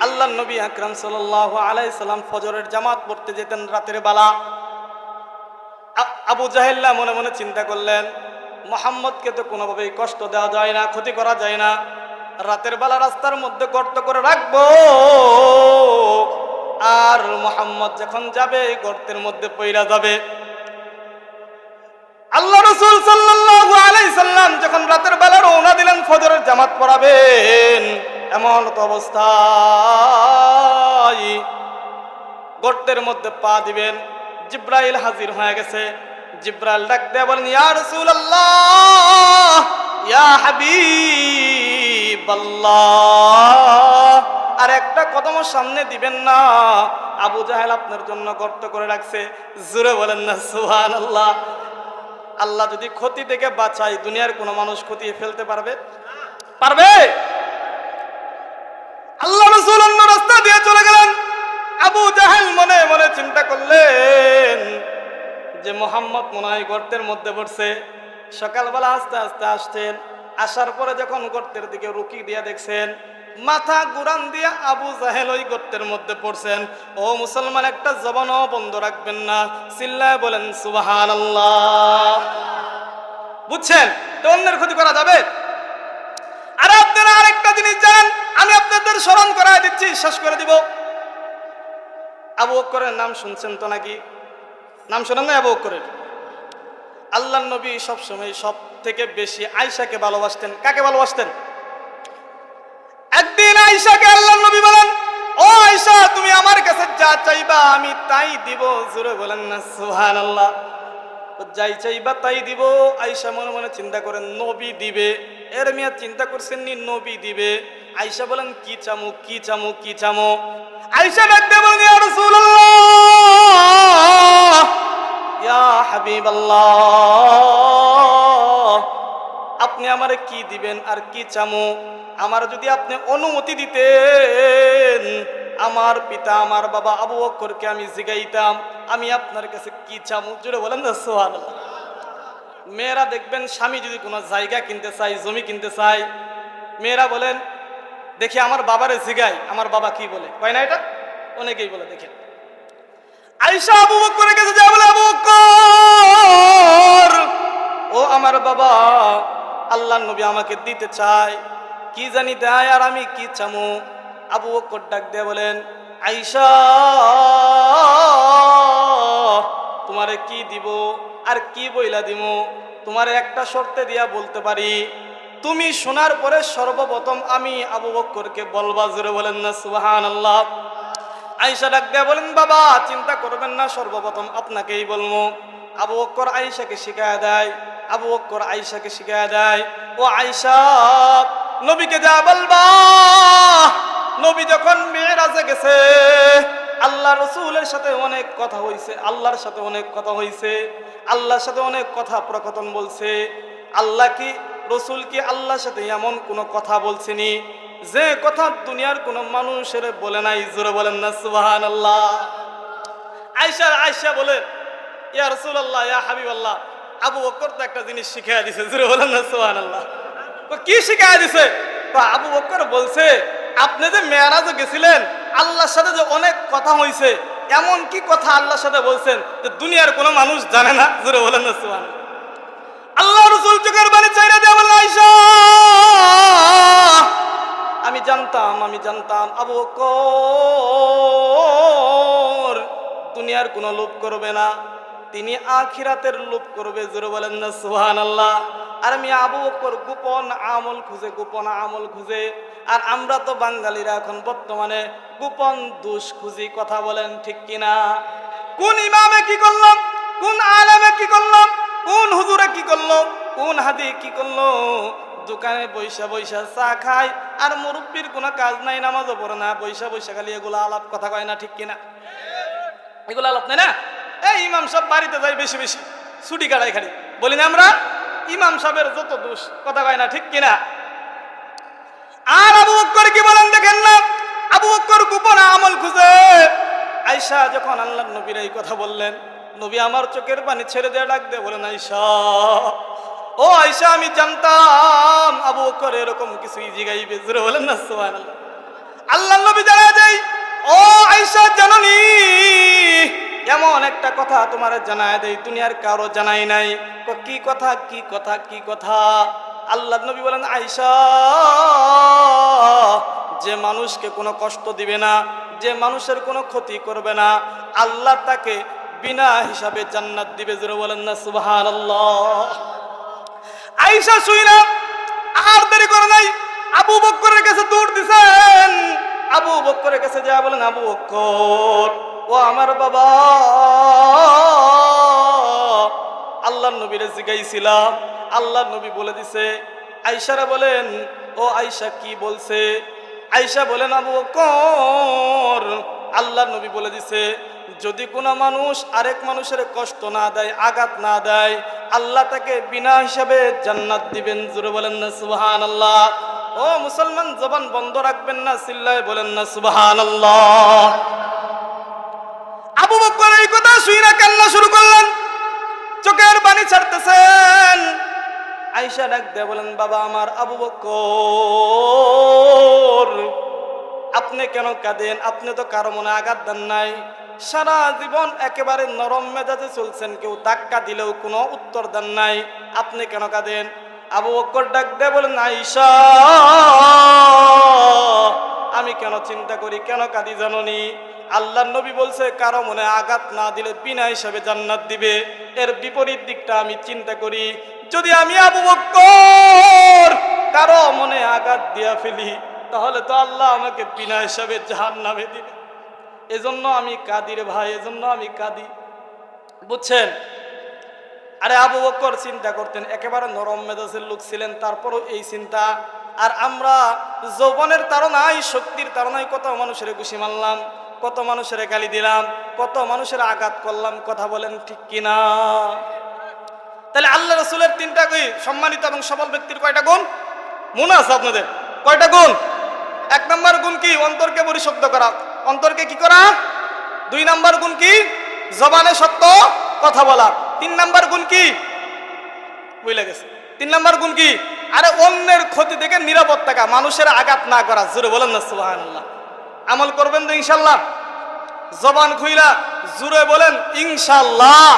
আল্লাহর নবী আকরাম সাল্লাল্লাহু আলাইহি সাল্লাম ফজরের জামাত পড়তে যেতেন রাতের বেলা। আবু জাহেল মনে মনে চিন্তা করলেন, মুহাম্মদকে তো কোনোভাবেই কষ্ট দেওয়া যায় না, ক্ষতি করা যায় না, রাতের বেলা রাস্তার মধ্যে গর্ত করে রাখবো, আর মুহাম্মদ যখন যাবে গর্তের মধ্যে পইড়া যাবে। আল্লাহ রাসূল সাল্লাল্লাহু আলাইহি সাল্লাম যখন রাতের বেলা রওনা দিলেন ফজরের জামাত পড়াবেন, এমন তো অবস্থায় গর্তের মধ্যে পা দিবেন, জিব্রাইল হাজির হয়ে গেছে। জিব্রাইল ডাক দিয়ে বলেন, ইয়া রাসূলুল্লাহ, ইয়া হাবিবাল্লাহ, আর একটা কদম সামনে দিবেন না, আবু জাহেল আপনার জন্য গর্ত করে রাখছে। জোরে বলেন না সুবহানাল্লাহ। আল্লাহ যদি ক্ষতি থেকে বাঁচায়, দুনিয়ার কোনো মানুষ ক্ষতি ফেলতে পারবে? পারবে? আল্লাহ রাসূল অন্য রাস্তা দিয়ে চলে গেলেন। আবু জাহেল মনে মনে চিন্তা করলেন যে মুহাম্মদ মনে হয় গর্তের মধ্যে পড়ছে। সকালবেলা আস্তে আস্তে আসছেন, আসার পরে যখন গর্তের দিকে রুকি দিয়া দেখছেন, মাথা গুরান দিয়া আবু জাহেল ওই গর্তের মধ্যে পড়ছেন। ও মুসলমান, একটা জবানও বন্ধ রাখবেন না, চিল্লায় বলেন সুবহানাল্লাহ। বুঝছেন তো অন্যের ক্ষতি করা যাবে? আর আপনারা আরেকটা জিনিস জানেন, আমি আপনাদের স্মরণ করায় দিচ্ছি, শেষ করে দিব। আবু বকরের নাম শুনছেন তো নাকি? নাম শোনেন না আবু বকরের? আল্লাহর নবী সবসময় সব থেকে বেশি আয়েশাকে ভালোবাসতেন। কাকে ভালোবাসতেন? একদিন আয়েশাকে আল্লাহর নবী বলেন, ও আয়েশা, তুমি আমার কাছে যা চাইবা আমি তাই দিব। জোরে বলেন না সুবহানাল্লাহ। যাই চাইবা তাই দিব। আয়েশা মনে মনে চিন্তা করেন নবী দিবে। এর মিয়া চিন্তা করছেন নি নবী দিবে। আয়েশা বলেন, কি চামু কি চামু কি চামু? আয়েশা ডাকতে বলেন, ইয়া রাসূলুল্লাহ, ইয়া হাবিবাল্লাহ, আপনি আমারে কি দিবেন আর কি চামু? আমার যদি আপনি অনুমতি দিতেন, আমার পিতা আমার বাবা আবু বকরকে আমি জিগাইতাম আমি আপনার কাছে কি চামু। জুড়ে বলেন না সুবহানাল্লাহ। মেয়েরা দেখবেন স্বামী যদি কোনো জায়গা কিনতে চাই, জমি কিনতে চাই, মেয়েরা বলেন, দেখি আমার বাবারে জিগাই আমার বাবা কি বলে। কয় না এটা? অনেকেই বলে। দেখেন আয়েশা আবু বকরের কাছে যা বলে, আবু বকর, ও আমার বাবা, আল্লাহর নবী আমাকে দিতে চায়, কি জানি দেয় আর আমি কি চামু? আবু বকর ডাক দিয়ে বলেন, আয়েশা, তোমারে কি দিব আর কি বইলা দিব? তোমারে একটা শর্তে দিয়া বলতে পারি, তুমি শোনার পরে সর্বপ্রথম আমি আবু বকরকে বলবা। জোরে বলেন না সুবহানাল্লাহ। আয়েশা ডাক দিয়ে বলেন, বাবা চিন্তা করবেন না, সর্বপ্রথম আপনাকেই বলবো। আবু বকর আয়েশাকে শিখায়া দেয়। আবু বকর আয়েশাকে শিখায়া দেয়, ও আয়েশা, নবীকে যা বলবা, নবী যখন মিরাজে গেছে, আল্লাহ রাসূলের সাথে অনেক কথা হইছে, আল্লাহর সাথে অনেক কথা হইছে, আল্লাহর সাথে অনেক কথা প্রকথন বলছে। আল্লাহ কি রাসূল কি আল্লাহর সাথে এমন কোনো কথা বলছেনি যে কথা দুনিয়ার কোনো মানুষের বলে নাই? জোরে বলেন না সুবহানাল্লাহ। আয়েশা বলে, ইয়া রাসূলুল্লাহ, ইয়া হাবিবাল্লাহ, আবু বকর তো একটা জিনিস শিখায়া দিছে। জোরে বলেন না সুবহানাল্লাহ। কি শিখায়া দিছে? তো আবু বকর বলছে, আপনি যে মেরাজে গেছিলেন, আল্লাহর সাথে যে অনেক কথা হইছে, এমন কি কথা আল্লাহর সাথে বলছেন যে দুনিয়ার কোনো মানুষ জানে না? জোরে বলেন না সুবহানাল্লাহ। আল্লাহ রাসূল চোখের পানি ছাইড়া দিয়ে বললেন, আয়েশা, আমি জানতাম আবু বকর দুনিয়ার কোনো লোভ করবে না, তিনি আখিরাতের লোভ করবে। জোরে বলেন না সুবহানাল্লাহ। আর আমি আবু বকর গোপন আমল খুঁজে। আর আমরা তো বাঙালিরা এখন বর্তমানে গোপন দোষ খুঁজি। কথা বলেন ঠিক কিনা? কোন ইমামে কি করলাম, কোন আলেমে কি করলাম, কোন হুজুরে কি করলো, কোন হাদি কি করলো, দোকানে বৈশা চা খায়, আর মুরব্বীর কোনো কাজ নাই, নামাজও পড়ে না, বৈশা খালি এগুলো আলাপ কথা কয় না? ঠিক কিনা? এগুলো আলাপ নাই না? এই ইমাম সাহেব বাড়িতে যাই বেশি ছুটি কাটাই খালি, বলি না আমরা, ইমাম সাহেবের যত দোষ। কথা কয় না? ঠিক কিনা? আর আবু বকর কি বলেন দেখেন না, আবু বকর গোপন আমল খুঁজে। আয়েশা যখন আল্লাহর নবীর এই কথা বললেন, নবী আমার চোখের পানি ছেড়ে দিয়ে ডাক দিয়ে বলেন, আয়েশা, ও আয়েশা, আমি জানতাম আবু বকর এরকম কিছুই জিগাইবে। জোরে বলেন না সুবহানাল্লাহ। আল্লাহর নবী জানা যে একটা কথা তোমার জানায় দেই, দুনিয়ার কারো জানাই নাই। কি কথা, কি কথা, কি কথা? আল্লাহ নবী বলেন, আয়েশা, যে মানুষকে কোনো কষ্ট দিবে না, যে মানুষের কোনো ক্ষতি করবে না, আল্লাহ তাকে বিনা হিসাবে জান্নাত দিবে। জোরে বলেন না সুবহানাল্লাহ। আয়েশা শুইনা আর দেরি করে নাই, আবু বকরের কাছে দৌড় দিছেন। আবু বকরের কাছে যা বলেন, আবু বকর, ও আমার বাবা, আল্লাহর নবীরে জিগাইছিলাম, আল্লাহর নবী বলে দিছে। আয়েশারা বলেন, ও আয়েশা কি বলছে? আয়েশা বলেন, আবু বকর, আল্লাহর নবী বলে দিছে, যদি কোনো মানুষ আরেক মানুষের কষ্ট না দেয়, আঘাত না দেয়, আল্লাহ তাকে বিনা হিসাবে জান্নাত দিবেন। জোরে বলেন না সুবহানাল্লাহ। ও মুসলমান, জবান বন্ধ রাখবেন না, চিল্লায় বলেন না সুবহানাল্লাহ। আবু বকর এই কথা শুনে কান্না শুরু করলেন, চোখের পানি ছাড়তেছেন। আয়েশা ডাক দিয়ে বলেন, বাবা আমার আবু বকর, আপনি কেন কাঁদেন? আপনি তো কারো মনে আঘাত দেন নাই, সারা জীবন একেবারে নরম মেজাজে চলছেন, কেউ ধাক্কা দিলেও কোনো উত্তর দেন নাই, আপনি কেন কাঁদেন? আবু বকর ডাক দিয়ে বলেন, আয়েশা, আমি কেন চিন্তা করি, কেন কাঁদি জানোনি? আল্লাহর নবী বলছে, কারো মনে আঘাত না দিলে বিনা হিসাবে জান্নাত দিবে। এর বিপরীত দিকটা আমি চিন্তা করি, যদি আমি আবু বকর কারো মনে আঘাত দিয়া ফেলি, তাহলে তো আল্লাহ আমাকে বিনা হিসাবে জাহান্নামে দিবে। এজন্য আমি কাঁদি রে ভাই, এজন্য আমি কাঁদি, বুঝছেন? আরে আবু বকর চিন্তা করতেন, একেবারে নরম মেজাজের লোক ছিলেন, তারপরও এই চিন্তা। আর আমরা যৌবনের তাড়নায়, শক্তির তাড়নায় কত মানুষের ঘুষি মারলাম, কত মানুষের গালি দিলাম, কত মানুষের আঘাত করলাম। কথা বলেন ঠিক কিনা? তাহলে আল্লাহ রাসূলের তিনটা সম্মানিত এবং সফল ব্যক্তির কয়টা গুণ মনে আছে আপনাদের? কয়টা গুণ? এক নম্বর গুণ কি? অন্তরকে পরিশুদ্ধ করা। অন্তরকে কি করা? 2 নম্বর গুণ কি? জবানে সত্য কথা বলা। 3 নম্বর গুণ কি? বুঝলে গেছে। 3 নম্বর গুণ কি? আরে অন্যের ক্ষতি থেকে নিরাপদ থাকা, মানুষের আঘাত না করা। জোরে বলেন না সুবহানাল্লাহ। আমল করবেন তো ইনশাআল্লাহ? জবান খুইলা জোরে বলেন ইনশাআল্লাহ।